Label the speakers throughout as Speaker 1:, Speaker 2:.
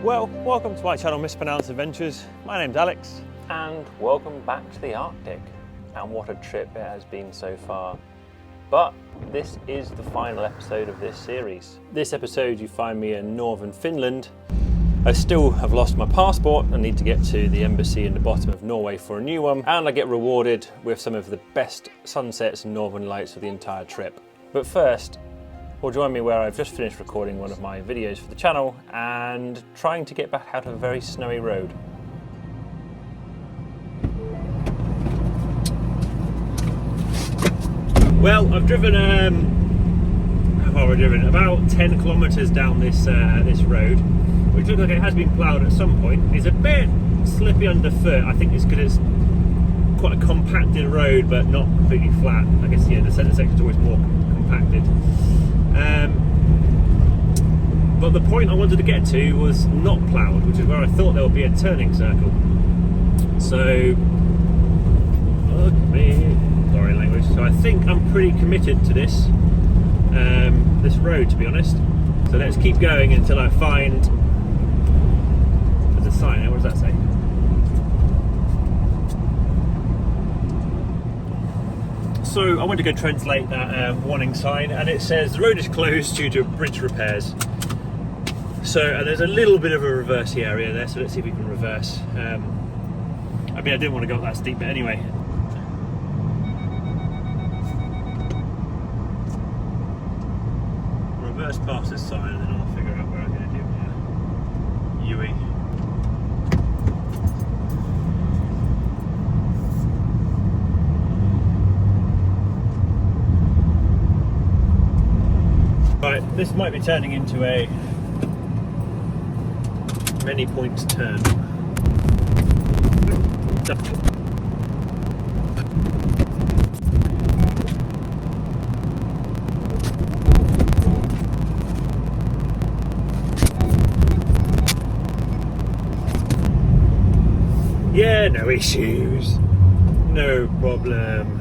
Speaker 1: Well, welcome to my channel Mispronounced Adventures. My name's Alex and welcome back to the Arctic. And what a trip it has been so far. But this is the final episode of this series. This episode you find me in northern Finland. I still have lost my passport and need to get to the embassy in the bottom of Norway for a new one, and I get rewarded with some of the best sunsets and northern lights of the entire trip. But first, well, join me where I've just finished recording one of my videos for the channel and trying to get back out of a very snowy road. Well, I've driven, how far have I driven? About 10 kilometres down this road, which looks like it has been ploughed at some point. It's a bit slippy underfoot. I think it's because it's quite a compacted road, but not completely flat. I guess, yeah, the centre section is always more compacted. But the point I wanted to get to was not ploughed, which is where I thought there would be a turning circle. So, look at me, sorry language. So I think I'm pretty committed to this this road, to be honest. So let's keep going until I find. There's a sign there. What does that say? So I went to go translate that warning sign, and it says the road is closed due to bridge repairs. So there's a little bit of a reversey area there, so let's see if we can reverse. I mean, I didn't want to go up that steep, but anyway. Reverse past this sign and then I'll figure out where I'm going to do my UE. Right, this might be turning into a many points turn. Yeah, no issues. No problem.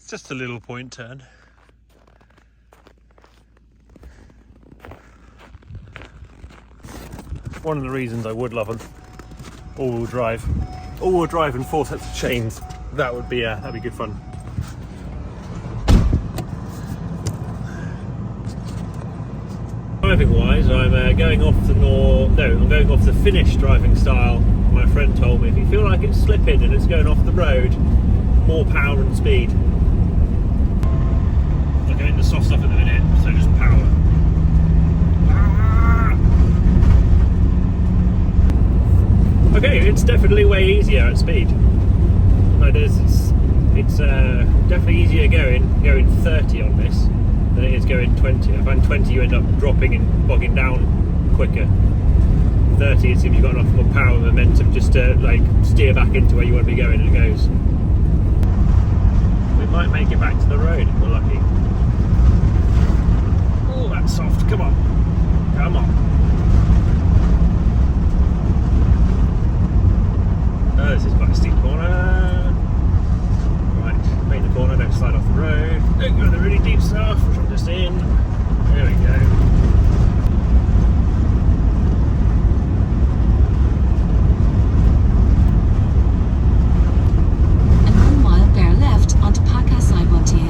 Speaker 1: Just a little point turn. One of the reasons I would love an all-wheel drive and 4 sets of chains. That'd be good fun. Driving wise, I'm going off the Finnish driving style. My friend told me if you feel like it's slipping and it's going off the road, more power and speed. I'm going into soft stuff at the minute, so just power. Okay, it's definitely way easier at speed. Like it's definitely easier going 30 on this than it is going 20. I find 20 you end up dropping and bogging down quicker. 30 it seems you've got enough more power and momentum just to like steer back into where you want to be going, and it goes. We might make it back to the road if we're lucky. Oh, that's soft. Come on. Come on. Oh, this is quite a steep corner. Right, make the corner, don't slide off the road. Don't go to the really deep stuff, which I'm just in. There we go.
Speaker 2: And 1 mile bear left onto Pakasaibotie.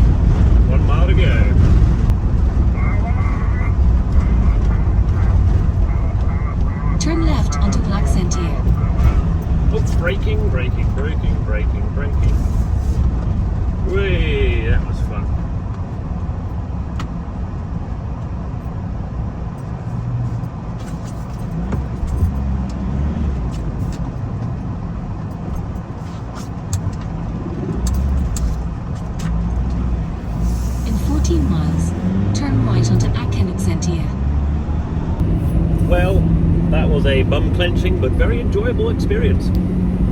Speaker 1: 1 mile to go.
Speaker 2: Turn left onto Laxentier.
Speaker 1: Oh, braking. Whee, that was fun.
Speaker 2: In 14 miles, turn right onto Akenixentier.
Speaker 1: Well, that was a bum-clenching but very enjoyable experience.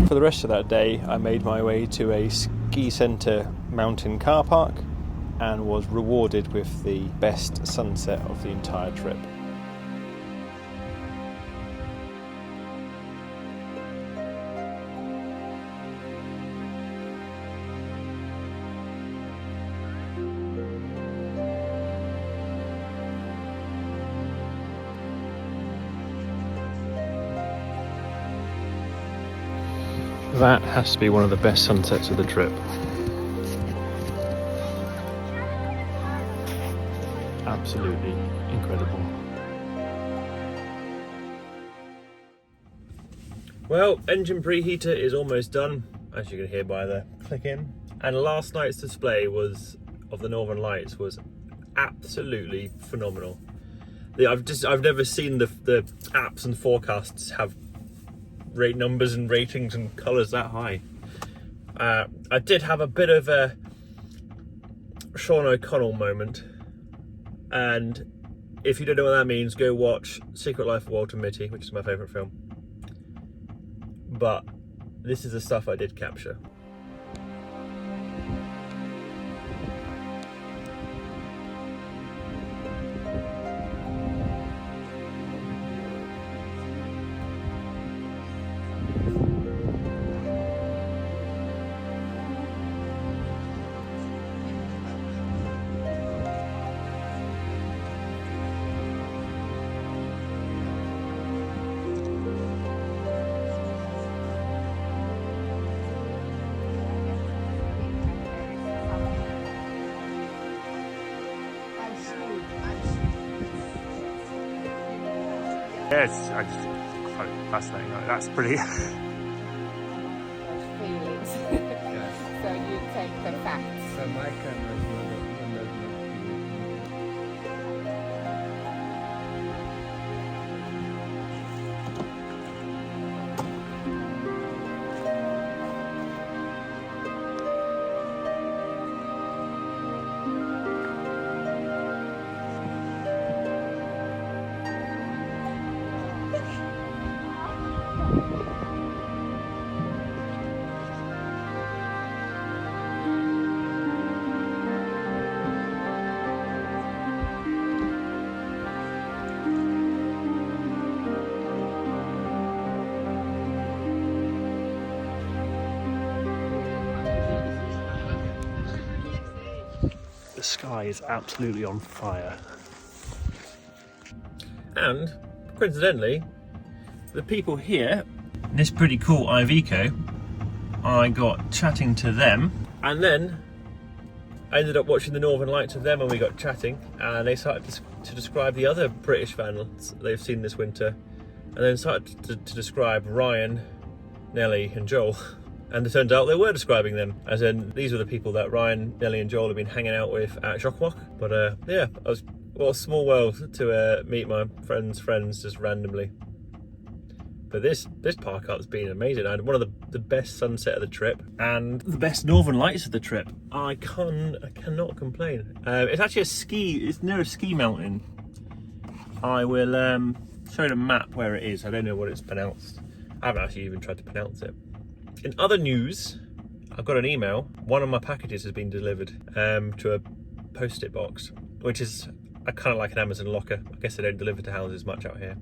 Speaker 1: For the rest of that day, I made my way to a ski centre mountain car park and was rewarded with the best sunset of the entire trip. That has to be one of the best sunsets of the trip. Absolutely incredible. Well, engine preheater is almost done, as you can hear by the clicking. And last night's display of the Northern Lights was absolutely phenomenal. I've never seen the apps and forecasts have rate numbers and ratings and colours that high. I did have a bit of a Sean O'Connell moment, and if you don't know what that means, go watch Secret Life of Walter Mitty, which is my favourite film. But this is the stuff I did capture.
Speaker 3: Yeah, it's quite fascinating. That's pretty.
Speaker 4: Feelings.
Speaker 3: Yeah.
Speaker 4: So you take the facts.
Speaker 5: So my camera is not
Speaker 3: The sky is absolutely on fire.
Speaker 1: And coincidentally, the people here, this pretty cool Iveco, I got chatting to them, and then I ended up watching the Northern Lights with them, and we got chatting, and they started to describe the other British vans they've seen this winter, and then started to describe Ryan, Nelly and Joel. And it turns out they were describing them, as in these are the people that Ryan, Nelly and Joel have been hanging out with at Jacques. But yeah, what a small world to meet my friends' friends just randomly. But this park up's been amazing. I had one of the best sunset of the trip and the best Northern Lights of the trip. I cannot complain. It's actually it's near a ski mountain. I will show you a map where it is. I don't know what it's pronounced. I haven't actually even tried to pronounce it. In other news, I've got an email. One of my packages has been delivered to a post-it box, which is kind of like an Amazon locker. I guess they don't deliver to houses much out here.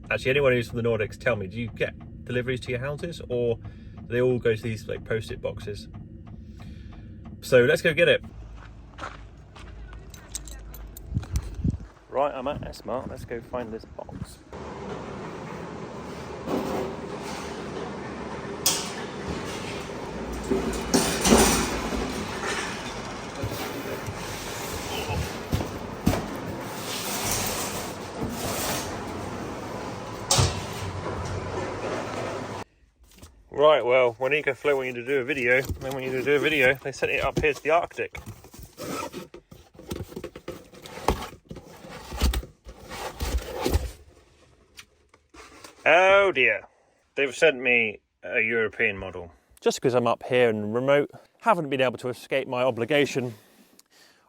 Speaker 1: Actually, anyone who's from the Nordics, tell me, do you get deliveries to your houses, or do they all go to these like post-it boxes? So let's go get it. Right, I'm at S-Mart. Let's go find this box. Right, well, when EcoFlow want you to do a video, they sent it up here to the Arctic. Oh dear. They've sent me a European model. Just because I'm up here and remote, haven't been able to escape my obligation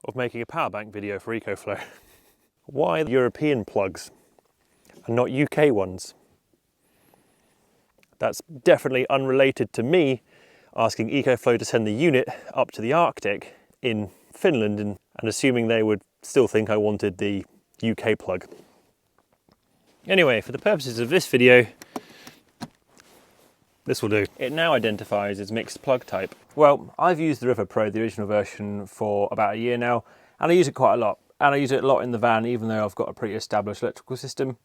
Speaker 1: of making a power bank video for EcoFlow. Why European plugs and not UK ones? That's definitely unrelated to me asking EcoFlow to send the unit up to the Arctic in Finland and assuming they would still think I wanted the UK plug. Anyway, for the purposes of this video, this will do. It now identifies as mixed plug type. Well, I've used the River Pro, the original version, for about a year now, and I use it quite a lot. And I use it a lot in the van, even though I've got a pretty established electrical system.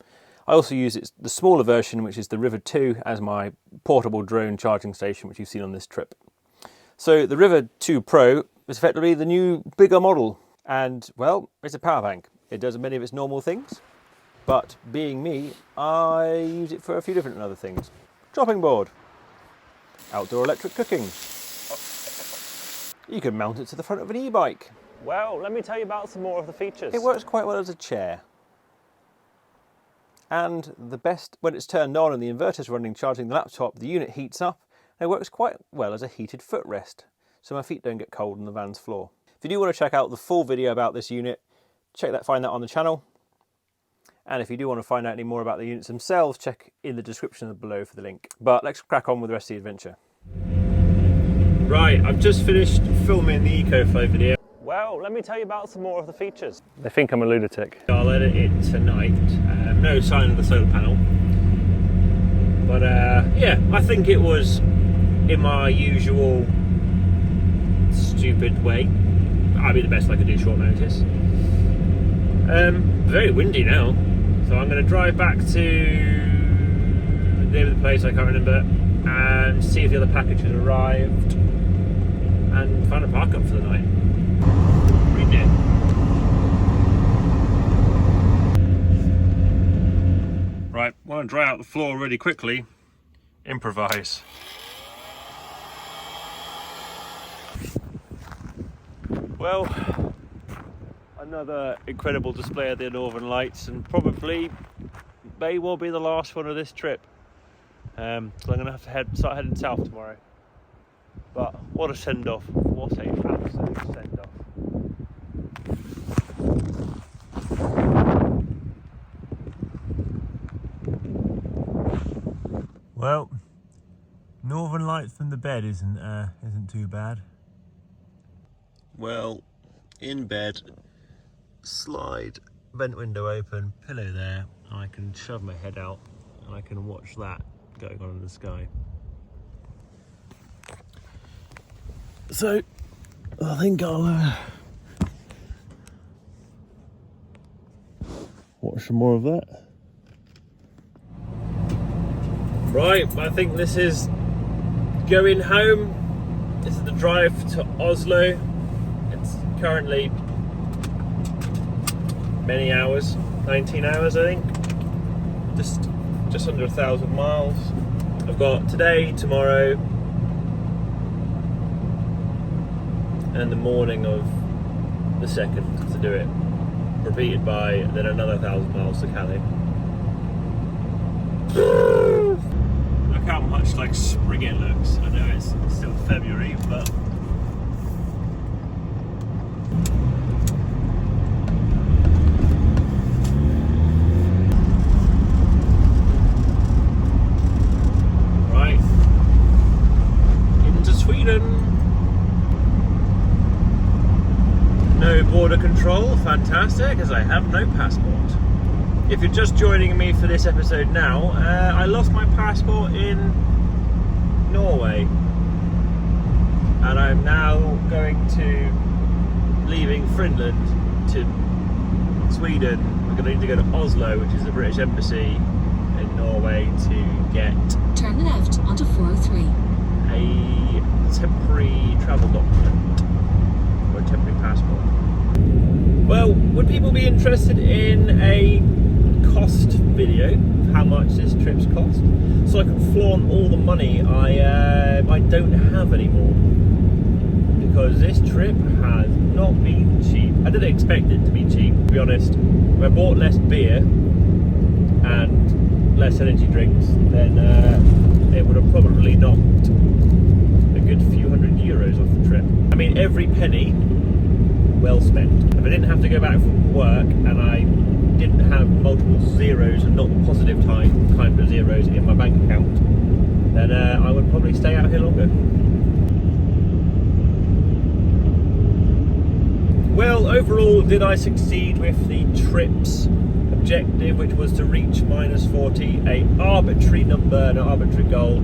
Speaker 1: I also use the smaller version, which is the River 2, as my portable drone charging station, which you've seen on this trip. So the River 2 Pro is effectively the new, bigger model. And, well, it's a power bank. It does many of its normal things. But being me, I use it for a few different other things. Chopping board. Outdoor electric cooking. You can mount it to the front of an e-bike. Well, let me tell you about some more of the features. It works quite well as a chair. And the best, when it's turned on and the inverter's running, charging the laptop, the unit heats up, and it works quite well as a heated footrest, so my feet don't get cold on the van's floor. If you do want to check out the full video about this unit, find that on the channel. And if you do want to find out any more about the units themselves, check in the description below for the link. But let's crack on with the rest of the adventure. Right, I've just finished filming the EcoFlow video. Well, let me tell you about some more of the features. They think I'm a lunatic. I'll edit it tonight. No sign of the solar panel. But yeah, I think it was in my usual stupid way. I'd be the best I could do short notice. Very windy now, so I'm going to drive back to the name of the place I can't remember and see if the other packages arrived and find a park up for the night. Read it. Right, want to dry out the floor really quickly. Improvise. Well, another incredible display of the Northern Lights, and probably may well be the last one of this trip. So I'm going to have to start heading south tomorrow. But what a send-off! What a absolute send-off! Well, Northern Lights from the bed isn't too bad. Well, in bed, slide, vent window open, pillow there, and I can shove my head out and I can watch that going on in the sky. So, I think I'll watch some more of that. Right, I think this is going home. This is the drive to Oslo. It's currently many hours, 19 hours I think, just under 1,000 miles. I've got today, tomorrow, and the morning of the 2nd to do it, repeated by then another 1,000 miles to Cali. Look how much like spring it looks. I know it's still February, but right into Sweden. No border control, fantastic, as I have no passport. If you're just joining me for this episode now, I lost my passport in Norway, and I'm now leaving Finland to Sweden. We're going to need to go to Oslo, which is the British Embassy in Norway, to get
Speaker 2: Turn left onto 403.
Speaker 1: a temporary travel document, or a temporary passport. Well, would people be interested in a cost video, how much this trip's cost, so I can flaunt all the money I don't have anymore, because this trip has not been cheap. I didn't expect it to be cheap, to be honest. If I bought less beer and less energy drinks, then it would have probably knocked a good few €100 off the trip. I mean, every penny well spent. If I didn't have to go back from work and I didn't have multiple zeros and not positive kind of zeros in my bank account, then I would probably stay out here longer. Well, overall, did I succeed with the trip's objective, which was to reach -40, an arbitrary number, an arbitrary goal?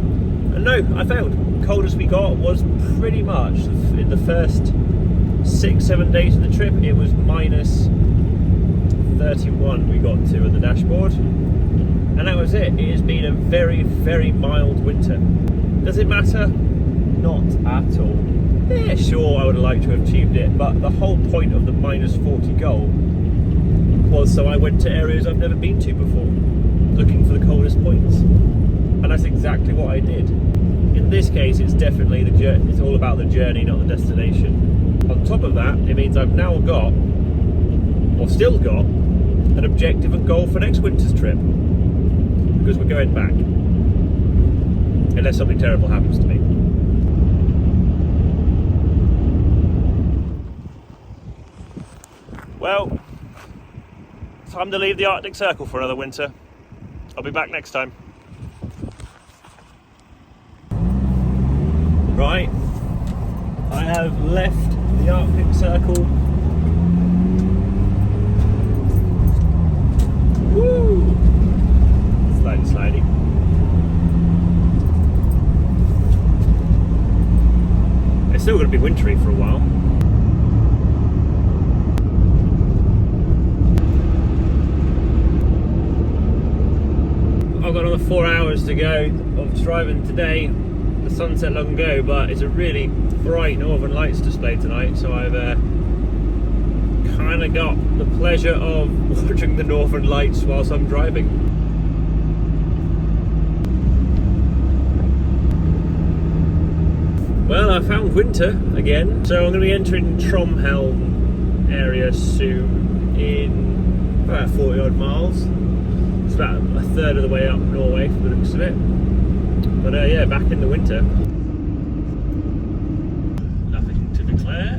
Speaker 1: And no, I failed. Coldest we got was pretty much in the first 6-7 days of the trip. It was -31 we got to at the dashboard. And that was it. It has been a very, very mild winter. Does it matter? Not at all. Yeah, sure, I would have liked to have achieved it, but the whole point of the -40 goal was so I went to areas I've never been to before, looking for the coldest points. And that's exactly what I did. In this case, it's definitely the journey. It's all about the journey, not the destination. On top of that, it means I've now got, or still got, an objective and goal for next winter's trip. Because we're going back. Unless something terrible happens to me. Well, time to leave the Arctic Circle for another winter. I'll be back next time. Right, I have left the Arctic Circle. Woo! Slidey. It's still going to be wintry for a while. I've got another 4 hours to go of driving today. The sun set long ago, but it's a really bright Northern Lights display tonight, so I've kind of got the pleasure of watching the Northern Lights whilst I'm driving. Well, I found winter again, so I'm going to be entering Tromhelm area soon in about 40 odd miles. It's about a third of the way up Norway from the looks of it. But yeah, back in the winter. Nothing to declare.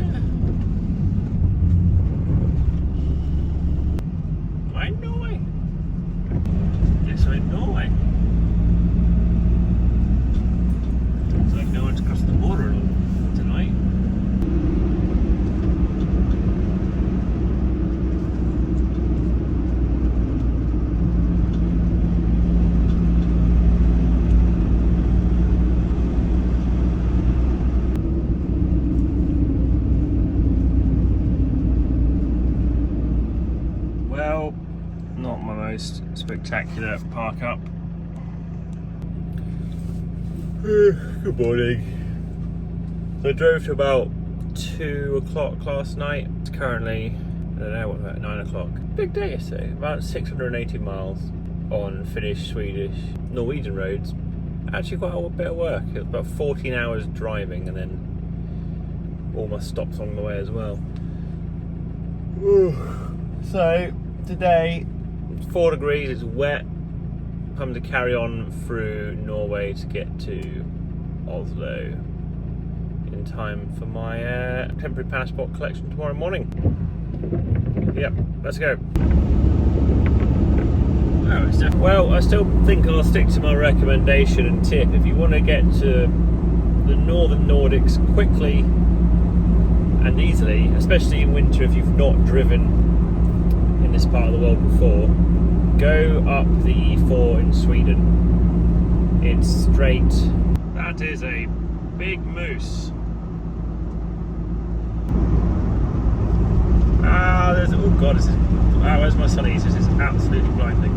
Speaker 1: Am I in Norway? Yes, I'm in Norway. Looks like no one's crossed the border tonight. Well, not my most spectacular park up. Good morning. So I drove to about 2 o'clock last night. It's currently, I don't know, what about 9 o'clock. Big day yesterday, about 680 miles on Finnish, Swedish, Norwegian roads. Actually quite a bit of work. It was about 14 hours driving and then all my stops along the way as well. So today, it's 4 degrees, it's wet. I'm to carry on through Norway to get to Oslo in time for my temporary passport collection tomorrow morning. Yep, let's go. Well, I still think I'll stick to my recommendation and tip. If you want to get to the Northern Nordics quickly and easily, especially in winter if you've not driven in this part of the world before, go up the E4 in Sweden. It's straight. That is a big moose. There's, oh god, this is, where's my sunnies? This is absolutely blinding.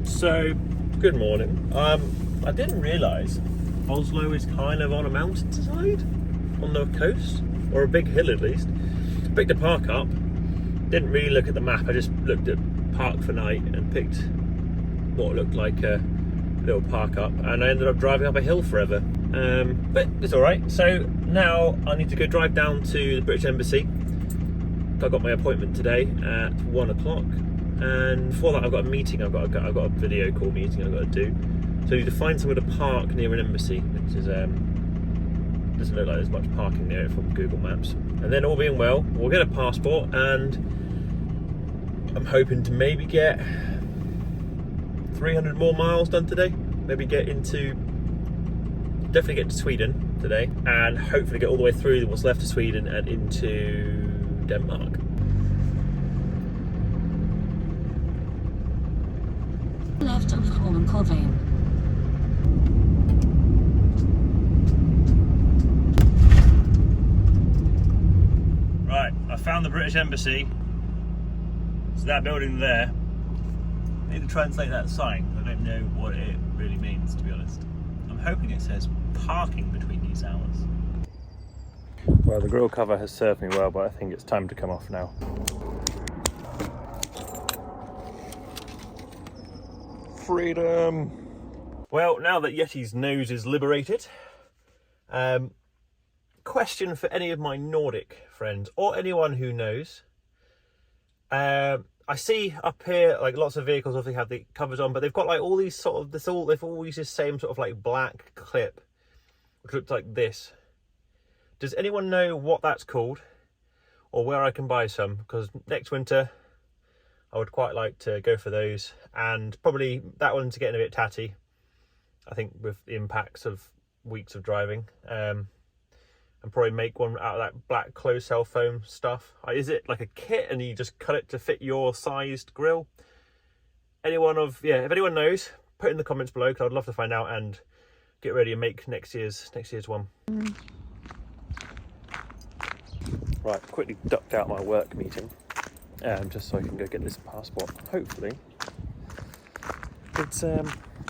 Speaker 1: So, good morning. I didn't realise Oslo is kind of on a mountainside, on the coast, or a big hill at least. Picked a park up, didn't really look at the map, I just looked at park for night and picked what looked like a little park up, and I ended up driving up a hill forever. But it's alright. So now I need to go drive down to the British Embassy. I got my appointment today at 1 o'clock, and before that I've got a meeting, I've got a video call meeting I've got to do. So I need to find somewhere to park near an embassy, which is doesn't look like there's much parking near it from Google Maps. And then all being well, we'll get a passport, and I'm hoping to maybe get 300 more miles done today. Maybe definitely get to Sweden today, and hopefully get all the way through what's left of Sweden and into Denmark.
Speaker 2: Left of Holmenkollen.
Speaker 1: the British Embassy. So that building there. I need to translate that sign. I don't know what it really means, to be honest. I'm hoping it says parking between these hours. Well, the grille cover has served me well, but I think it's time to come off now. Freedom! Well, now that Yeti's nose is liberated, question for any of my Nordic friends, or anyone who knows. I see up here, like, lots of vehicles obviously have the covers on, but they've got like all these sort of, they've all used the same sort of like black clip, which looks like this. Does anyone know what that's called, or where I can buy some? Because next winter, I would quite like to go for those, and probably that one's getting a bit tatty, I think, with the impacts of weeks of driving. And probably make one out of that black closed cell foam stuff. Is it like a kit and you just cut it to fit your sized grill? If anyone knows, put it in the comments below, because I'd love to find out and get ready and make next year's one. Right, quickly ducked out my work meeting, just so I can go get this passport. Hopefully, it's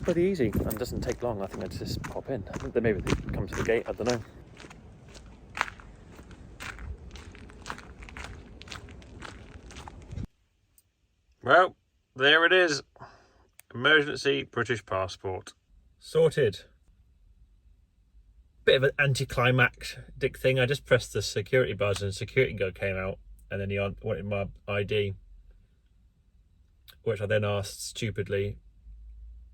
Speaker 1: pretty easy and doesn't take long. I think I just pop in. I think that maybe they come to the gate. I don't know. Well, there it is. Emergency British passport. Sorted. Bit of an anticlimactic thing. I just pressed the security buzzer and the security guard came out, and then he wanted my ID, which I then asked stupidly,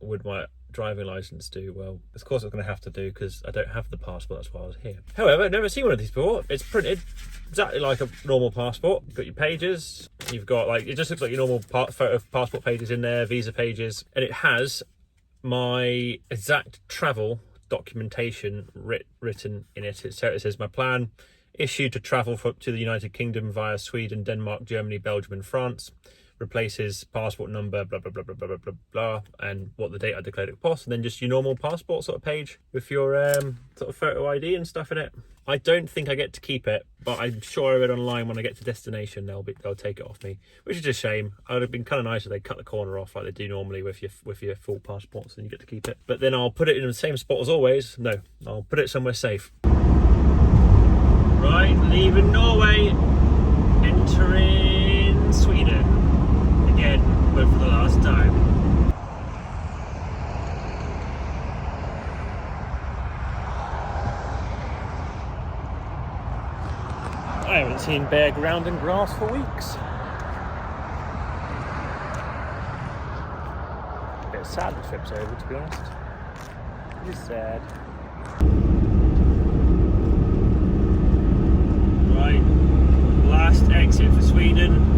Speaker 1: would my driving licence do? Well, of course it's going to have to do, because I don't have the passport, that's why I was here. However, I've never seen one of these before. It's printed exactly like a normal passport. You've got your pages, you've got, like, it just looks like your normal photo of passport pages in there, visa pages, and it has my exact travel documentation written in it. So it says my plan, issued to travel to the United Kingdom via Sweden, Denmark, Germany, Belgium and France. Replaces passport number, blah, blah, blah, blah, blah, blah, blah, blah, and what the date I declared it was, and then just your normal passport sort of page with your sort of photo ID and stuff in it. I don't think I get to keep it, but I'm sure I read online when I get to destination they'll take it off me, which is a shame. I would have been kind of nice if they cut the corner off like they do normally with your full passports, and you get to keep it. But then I'll put it in the same spot as always. No, I'll put it somewhere safe. Right, leaving Norway, entering Sweden. Again, but for the last time. I haven't seen bare ground and grass for weeks. A bit sad the trip's over, to be honest. It is sad. Right, last exit for Sweden.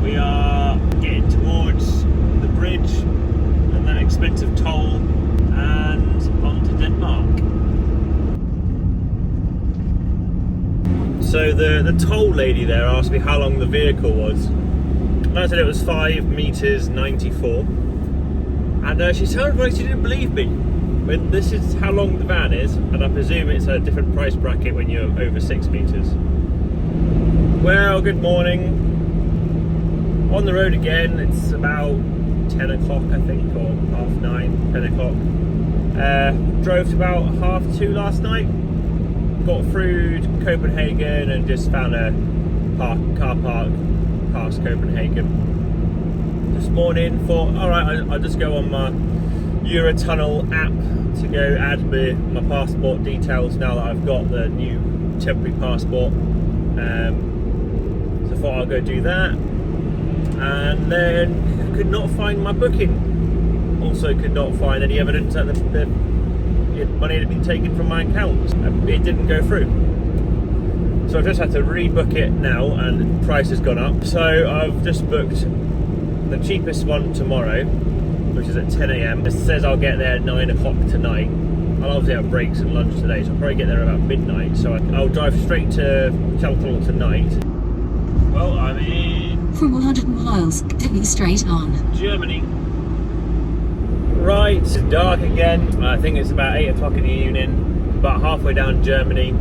Speaker 1: We are getting towards the bridge and that expensive toll, and on to Denmark. So the toll lady there asked me how long the vehicle was, and I said it was 5 meters 94, and she sounded like she didn't believe me. When this is how long the van is, and I presume it's a different price bracket when you're over 6 meters. Well, good morning. On the road again. It's about 10 o'clock, I think, or 9:30, 10 o'clock. Drove to about 2:30 last night. Got through Copenhagen and just found a car park past Copenhagen. This morning thought, alright, I'll just go on my Eurotunnel app to go add my passport details now that I've got the new temporary passport. So I thought I'll go do that. And then could not find my booking. Also could not find any evidence that the money had been taken from my account. It didn't go through. So I've just had to rebook it now, and the price has gone up. So I've just booked the cheapest one tomorrow, which is at 10 AM. It says I'll get there at 9 o'clock tonight. I'll obviously have breaks and lunch today, so I'll probably get there about midnight. So I'll drive straight to Cheltenham tonight. Well, I'm in...
Speaker 2: For 100 miles, continue straight on.
Speaker 1: Germany. Right, it's dark again. I think it's about 8 o'clock in the evening, about halfway down Germany.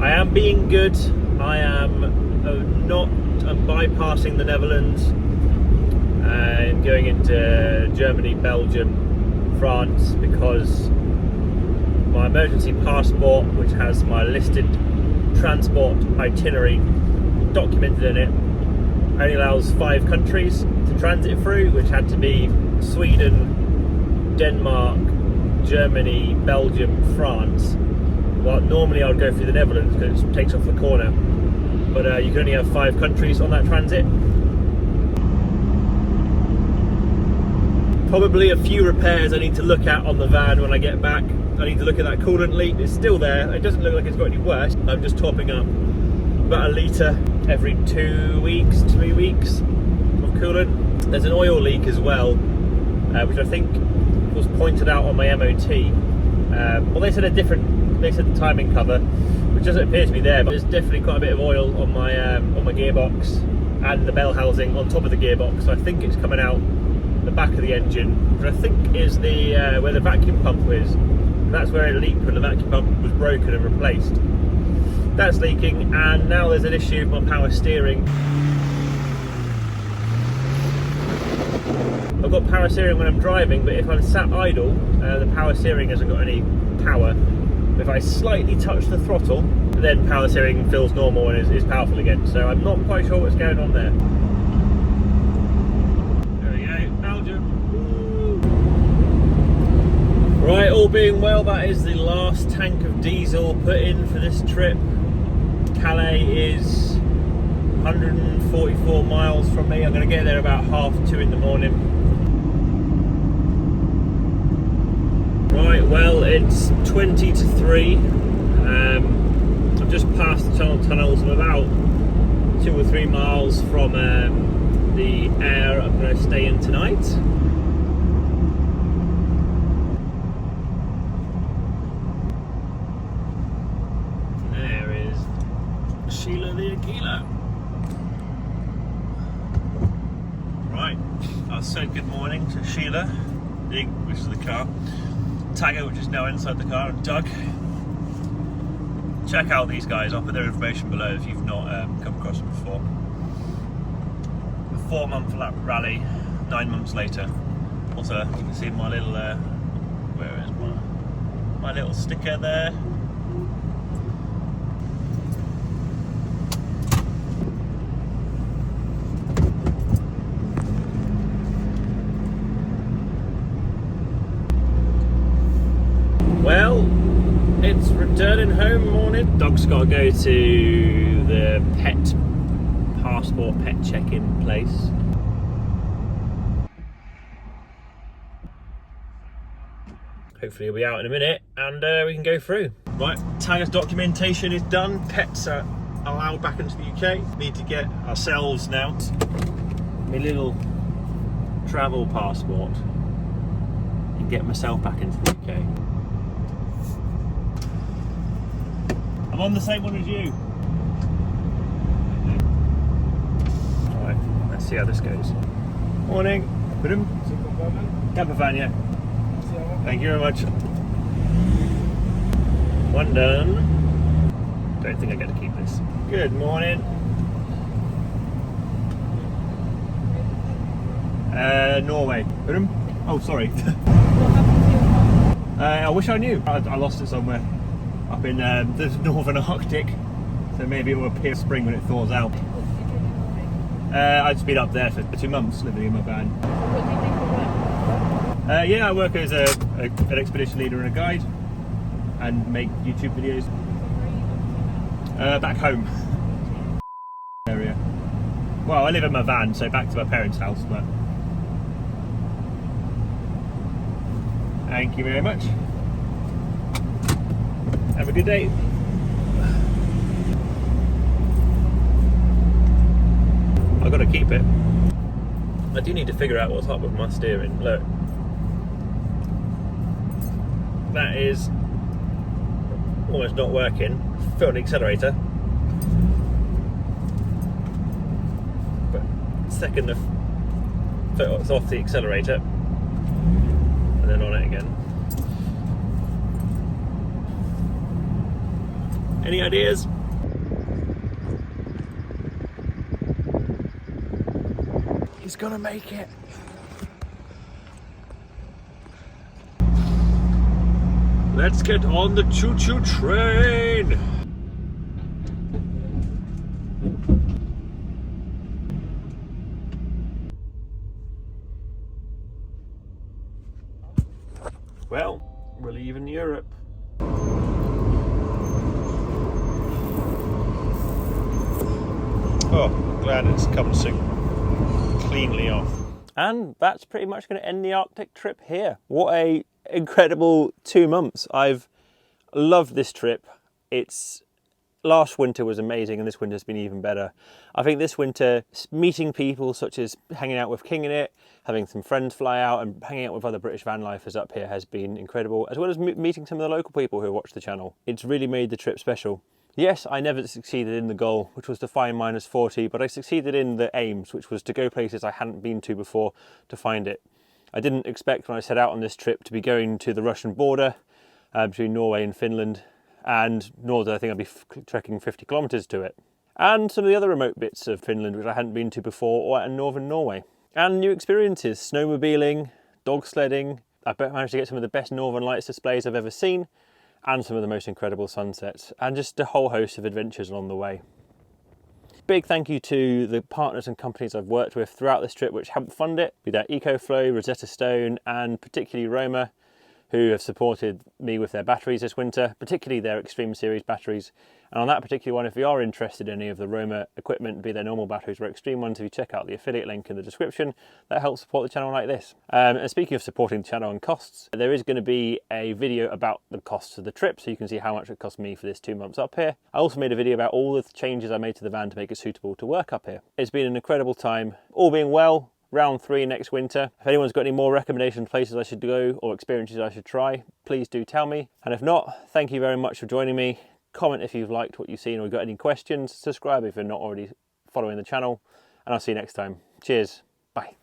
Speaker 1: I am being good. I am I'm bypassing the Netherlands and going into Germany, Belgium, France, because my emergency passport, which has my listed transport itinerary documented in it, only allows 5 countries to transit through, which had to be Sweden, Denmark, Germany, Belgium, France. Well, normally I would go through the Netherlands because it takes off the corner, but you can only have 5 countries on that transit. Probably a few repairs I need to look at on the van when I get back. I need to look at that coolant leak. It's still there. It doesn't look like it's got any worse. I'm just topping up about a litre every 2 weeks, 3 weeks of coolant. There's an oil leak as well, which I think was pointed out on my MOT. Well, they said the timing cover, which doesn't appear to be there, but there's definitely quite a bit of oil on my gearbox and the bell housing on top of the gearbox. So I think it's coming out the back of the engine, which I think is the where the vacuum pump is. And that's where it leaked when the vacuum pump was broken and replaced. That's leaking, and now there's an issue with my power steering. I've got power steering when I'm driving, but if I'm sat idle, the power steering hasn't got any power. If I slightly touch the throttle, then power steering feels normal and is powerful again. So I'm not quite sure what's going on there. There we go, Belgium. Woo. Right, all being well, that is the last tank of diesel put in for this trip. Calais is 144 miles from me. I'm going to get there about 2:30 in the morning. Right, well, it's 20 to 3. I've just passed the tunnels. I'm about 2 or 3 miles from the air I'm going to stay in tonight. There is Sheila the Aquila. Right, I said good morning to Sheila, which is the car. Tagger, which is now inside the car, and Doug. Check out these guys. I'll put their information below if you've not come across them before. A 4-month rally, 9 months later. Also, you can see my little, where is my little sticker there. Well, it's returning home morning. Dog's got to go to the pet check-in place. Hopefully he'll be out in a minute and we can go through. Right, Tagger's documentation is done. Pets are allowed back into the UK. Need to get ourselves now my little travel passport and get myself back into the UK. I'm on the same one as you. Alright, let's see how this goes. Morning. Camper van, yeah. Thank you very much. One done. Don't think I get to keep this. Good morning. Norway. Oh, sorry. I wish I knew. I lost it somewhere. Up in the northern Arctic, so maybe it will appear spring when it thaws out. I've just been up there for 2 months living in my van. Yeah, I work as an expedition leader and a guide and make YouTube videos. Back home area. Well, I live in my van, so back to my parents' house, but thank you very much. Have a good day. I've got to keep it. I do need to figure out what's up with my steering. Look. That is almost not working. Foot on the accelerator. But second the foot off the accelerator. And then on it again. Any ideas?
Speaker 3: gonna make it. Let's get on the choo-choo train. Well, we're leaving Europe. Oh, glad it's come so cleanly off.
Speaker 1: And that's pretty much going to end the Arctic trip here. What a incredible 2 months. I've loved this trip. Last winter was amazing and this winter's been even better. I think this winter, meeting people such as hanging out with King in it, having some friends fly out and hanging out with other British van lifers up here has been incredible, as well as meeting some of the local people who watch the channel. It's really made the trip special. Yes, I never succeeded in the goal, which was to find -40, but I succeeded in the aims, which was to go places I hadn't been to before to find it. I didn't expect when I set out on this trip to be going to the Russian border between Norway and Finland, and nor did I think I'd be trekking 50 kilometres to it. And some of the other remote bits of Finland which I hadn't been to before, or in northern Norway. And new experiences, snowmobiling, dog sledding. I managed to get some of the best Northern Lights displays I've ever seen, and some of the most incredible sunsets, and just a whole host of adventures along the way. Big thank you to the partners and companies I've worked with throughout this trip which helped fund it, be that EcoFlow, Rosetta Stone, and particularly Roma, who have supported me with their batteries this winter, particularly their Extreme Series batteries. And on that particular one, if you are interested in any of the Roma equipment, be their normal batteries or extreme ones, if you check out the affiliate link in the description, that helps support the channel like this. And speaking of supporting the channel and costs, there is going to be a video about the costs of the trip, so you can see how much it cost me for this 2 months up here. I also made a video about all the changes I made to the van to make it suitable to work up here. It's been an incredible time. All being well, round 3 next winter. If anyone's got any more recommendations, places I should go or experiences I should try, please do tell me. And if not, thank you very much for joining me. Comment if you've liked what you've seen or got any questions. Subscribe if you're not already following the channel. And I'll see you next time. Cheers. Bye.